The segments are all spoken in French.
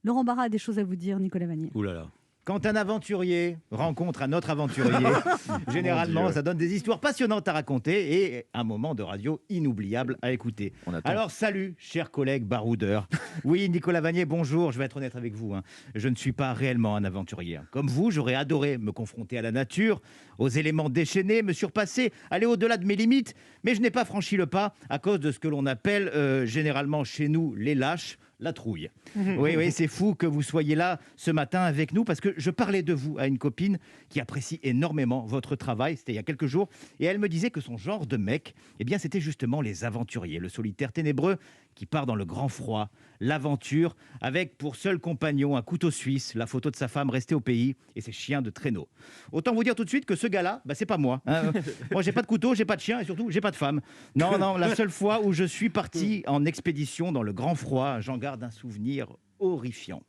Laurent Barra a des choses à vous dire, Nicolas Vanier. Ouh là là. Quand un aventurier rencontre un autre aventurier, généralement, ça donne des histoires passionnantes à raconter et un moment de radio inoubliable à écouter. Alors, salut, chers collègues baroudeurs. Oui, Nicolas Vanier, bonjour. Je vais être honnête avec vous. Je ne suis pas réellement un aventurier. Comme vous, j'aurais adoré me confronter à la nature, aux éléments déchaînés, me surpasser, aller au-delà de mes limites. Mais je n'ai pas franchi le pas à cause de ce que l'on appelle généralement chez nous les lâches. La trouille. Oui, c'est fou que vous soyez là ce matin avec nous parce que je parlais de vous à une copine qui apprécie énormément votre travail. C'était il y a quelques jours. Et elle me disait que son genre de mec, c'était justement les aventuriers, le solitaire ténébreux qui part dans le grand froid, l'aventure, avec pour seul compagnon un couteau suisse, la photo de sa femme restée au pays et ses chiens de traîneau. Autant vous dire tout de suite que ce gars-là, c'est pas moi. Moi, j'ai pas de couteau, j'ai pas de chien et surtout, j'ai pas de femme. Non, la seule fois où je suis parti en expédition dans le grand froid, j'en garde un souvenir horrifiant.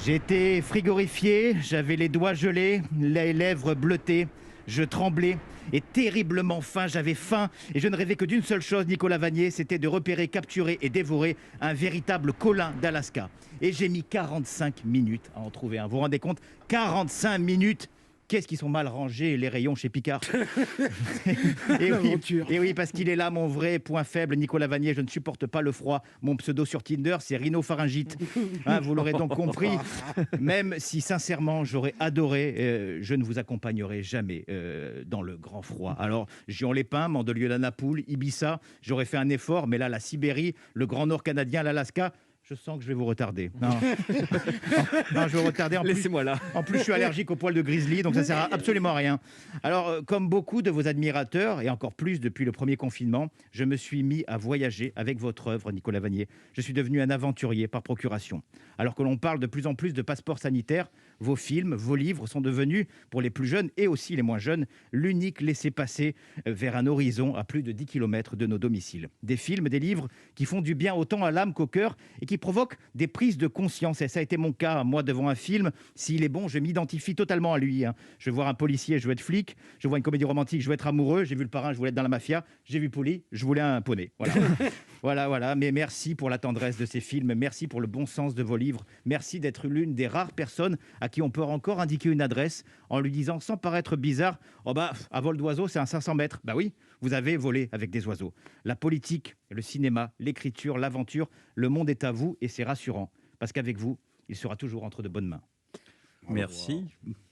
J'étais frigorifié, j'avais les doigts gelés, les lèvres bleutées, je tremblais et terriblement faim, j'avais faim et je ne rêvais que d'une seule chose, Nicolas Vanier, c'était de repérer, capturer et dévorer un véritable colin d'Alaska. Et j'ai mis 45 minutes à en trouver un. Vous vous rendez compte ? 45 minutes. Qu'est-ce qu'ils sont mal rangés, les rayons chez Picard. Et oui, parce qu'il est là, mon vrai point faible, Nicolas Vanier. Je ne supporte pas le froid. Mon pseudo sur Tinder, c'est rhinopharyngite. Vous l'aurez donc compris. Même si, sincèrement, j'aurais adoré, je ne vous accompagnerai jamais dans le grand froid. Alors, Gion-les-Pins, Mandelieu-la-Napoule, Ibiza, j'aurais fait un effort. Mais là, la Sibérie, le Grand Nord canadien, l'Alaska... Je sens que je vais vous retarder. Non, je vais vous retarder. Laissez-moi là. En plus, je suis allergique aux poils de grizzly, donc ça ne sert absolument à rien. Alors, comme beaucoup de vos admirateurs, et encore plus depuis le premier confinement, je me suis mis à voyager avec votre œuvre, Nicolas Vanier. Je suis devenu un aventurier par procuration. Alors que l'on parle de plus en plus de passeports sanitaires, vos films, vos livres sont devenus, pour les plus jeunes et aussi les moins jeunes, l'unique laissez-passer vers un horizon à plus de 10 km de nos domiciles. Des films, des livres qui font du bien autant à l'âme qu'au cœur et qui provoquent des prises de conscience. Et ça a été mon cas, moi, devant un film. S'il est bon, je m'identifie totalement à lui. Je veux voir un policier, je veux être flic. Je vois une comédie romantique, je veux être amoureux. J'ai vu Le Parrain, je voulais être dans la mafia. J'ai vu Poli, je voulais un poney. Voilà. Voilà. Mais merci pour la tendresse de ces films. Merci pour le bon sens de vos livres. Merci d'être l'une des rares personnes à qui on peut encore indiquer une adresse en lui disant, sans paraître bizarre, à vol d'oiseau, c'est un 500 mètres. Oui, vous avez volé avec des oiseaux. La politique, le cinéma, l'écriture, l'aventure, le monde est à vous et c'est rassurant. Parce qu'avec vous, il sera toujours entre de bonnes mains. Merci.